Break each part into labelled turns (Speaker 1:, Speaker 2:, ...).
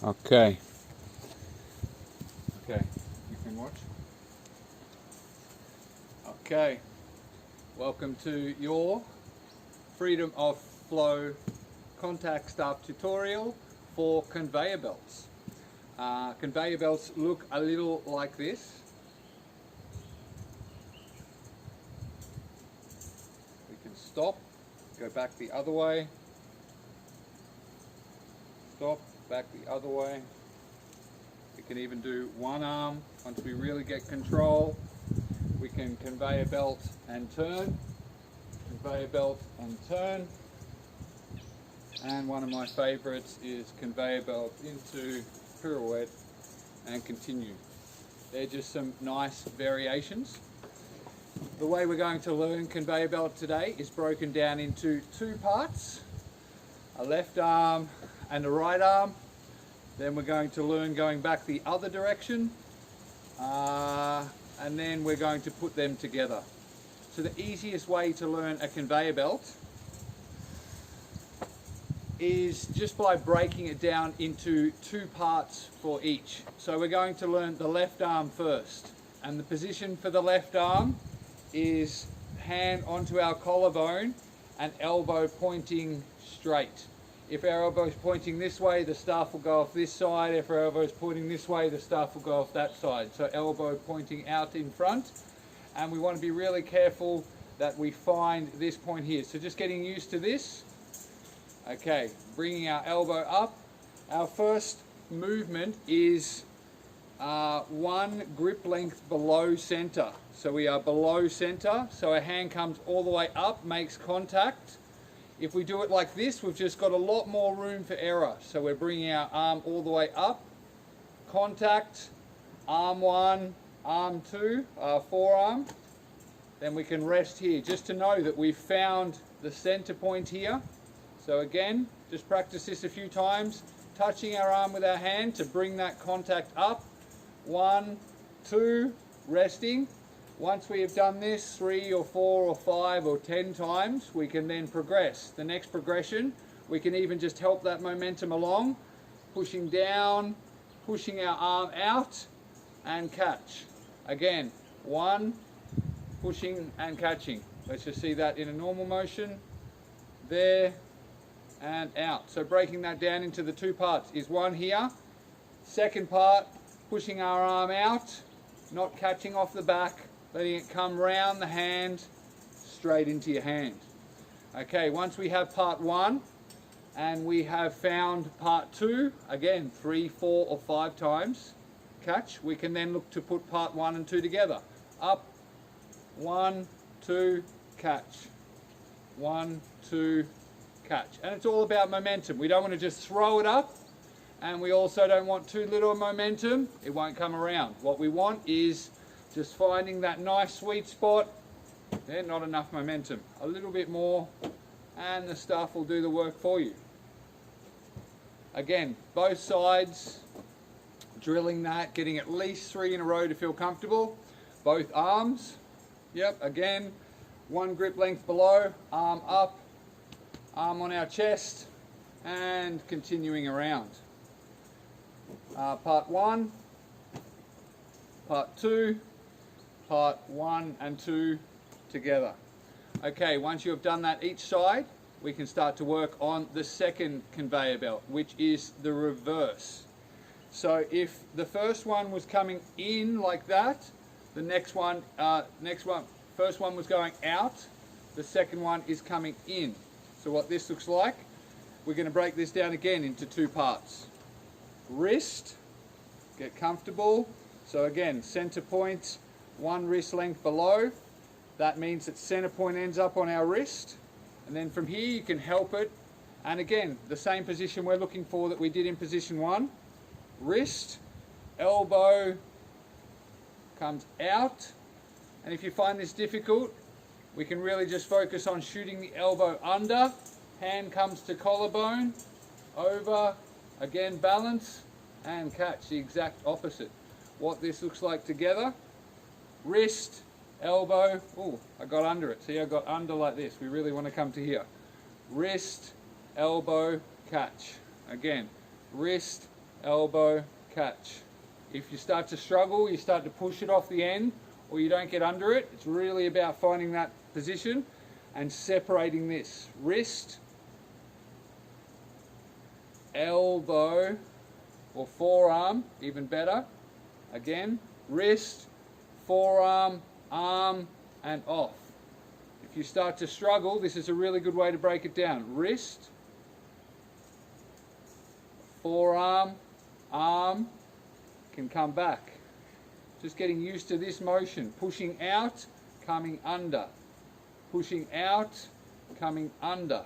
Speaker 1: Okay. Okay, you can watch. Okay, welcome to your Freedom of Flow contact start tutorial for conveyor belts. Conveyor belts look a little like this. We can stop, go back the other way, stop, back the other way. We can even do one arm. Once we really get control, we can conveyor belt and turn, conveyor belt and turn. And one of my favorites is conveyor belt into pirouette and continue. They're just some nice variations. The way we're going to learn conveyor belt today is broken down into two parts, a left arm and a right arm. Then we're going to learn going back the other direction, and then we're going to put them together. So the easiest way to learn a conveyor belt is just by breaking it down into two parts for each. So we're going to learn the left arm first, and the position for the left arm is hand onto our collarbone and elbow pointing straight. If our elbow is pointing this way, the staff will go off this side. If our elbow is pointing this way, the staff will go off that side. So elbow pointing out in front. And we want to be really careful that we find this point here. So just getting used to this. Okay, bringing our elbow up. Our first movement is one grip length below center. So we are below center. So our hand comes all the way up, makes contact. If we do it like this, we've just got a lot more room for error. So we're bringing our arm all the way up, contact, arm one, arm two, forearm. Then we can rest here, just to know that we've found the center point here. So again, just practice this a few times, touching our arm with our hand to bring that contact up. 1, 2, resting. Once we have done this 3 or 4 or 5 or 10 times, we can then progress. The next progression, we can even just help that momentum along, pushing down, pushing our arm out and catch. Again, 1, pushing and catching. Let's just see that in a normal motion. There and out. So breaking that down into the two parts is one here. Second part, pushing our arm out, not catching off the back, letting it come round the hand, straight into your hand. Okay, once we have part one and we have found part two, again 3, 4 or 5 times, catch, we can then look to put part 1 and 2 together. Up, 1, 2, catch. 1, 2, catch. And it's all about momentum. We don't want to just throw it up, and we also don't want too little momentum. It won't come around. What we want is just finding that nice sweet spot. Yeah, not enough momentum. A little bit more and the stuff will do the work for you. Again, both sides, drilling that, getting at least 3 in a row to feel comfortable. Both arms. Yep, again, one grip length below, arm up, arm on our chest, and continuing around. Part 1, part 2, part 1 and 2 together. Okay, once you have done that each side, we can start to work on the second conveyor belt, which is the reverse. So if the first one was coming in like that, the first one was going out, the second one is coming in. So what this looks like, we're going to break this down again into two parts. Wrist, get comfortable. So again, center point, 1 wrist length below. That means that center point ends up on our wrist. And then from here you can help it. And again, the same position we're looking for that we did in position 1. Wrist, elbow comes out. And if you find this difficult, we can really just focus on shooting the elbow under. Hand comes to collarbone, over, again balance, and catch, the exact opposite. What this looks like together, wrist, elbow, oh, I got under it. See, I got under like this. We really want to come to here. Wrist, elbow, catch. Again, wrist, elbow, catch. If you start to struggle, you start to push it off the end, or you don't get under it, it's really about finding that position and separating this. Wrist, elbow, or forearm, even better. Again, wrist, forearm, arm, and off. If you start to struggle, this is a really good way to break it down. Wrist, forearm, arm, can come back. Just getting used to this motion. Pushing out, coming under. Pushing out, coming under.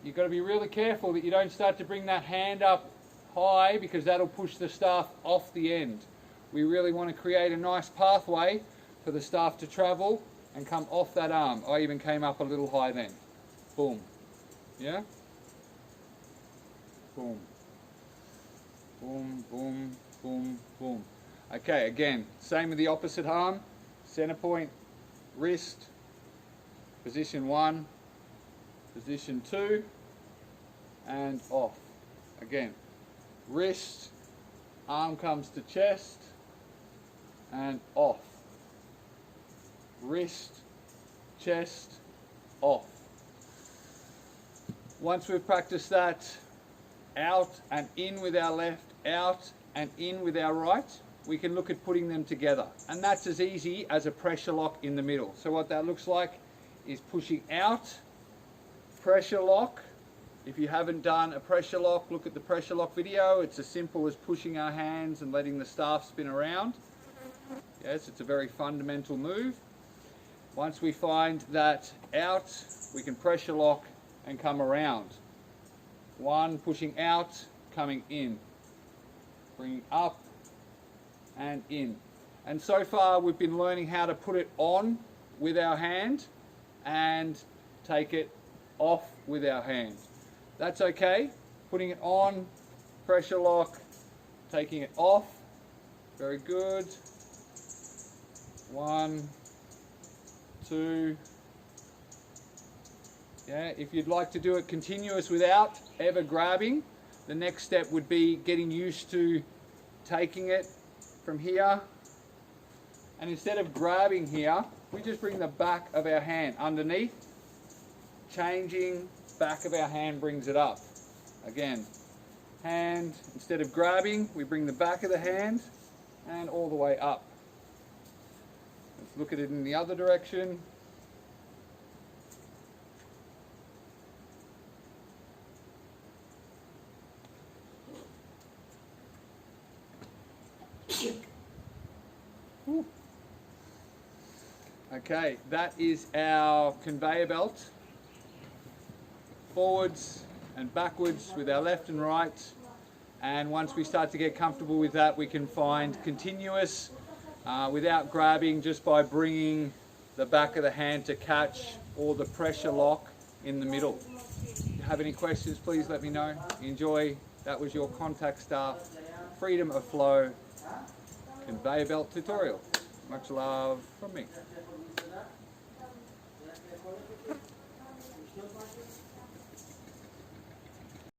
Speaker 1: You've got to be really careful that you don't start to bring that hand up high, because that'll push the staff off the end. We really want to create a nice pathway for the staff to travel and come off that arm. I even came up a little high then. Boom. Yeah? Boom. Boom, boom, boom, boom. Okay, again, same with the opposite arm. Center point, wrist, position 1, position 2, and off. Again, wrist, arm comes to chest, and off. Wrist, chest, off. Once we've practiced that, out and in with our left, out and in with our right, we can look at putting them together. And that's as easy as a pressure lock in the middle. So what that looks like is pushing out, pressure lock. If you haven't done a pressure lock, look at the pressure lock video. It's as simple as pushing our hands and letting the staff spin around. Yes, it's a very fundamental move. Once we find that out, we can pressure lock and come around. 1, pushing out, coming in. Bringing up and in. And so far we've been learning how to put it on with our hand and take it off with our hand. That's okay. Putting it on, pressure lock, taking it off. Very good. 1, 2. Yeah, if you'd like to do it continuous without ever grabbing, the next step would be getting used to taking it from here, and instead of grabbing here, we just bring the back of our hand underneath, changing, back of our hand brings it up. Again, hand, instead of grabbing, we bring the back of the hand and all the way up. Let's look at it in the other direction. Okay, that is our conveyor belt. Forwards and backwards with our left and right. And once we start to get comfortable with that, we can find continuous without grabbing, just by bringing the back of the hand to catch, or the pressure lock in the middle. If you have any questions, please let me know. Enjoy. That was your contact staff freedom of flow conveyor belt tutorial. Much love from me.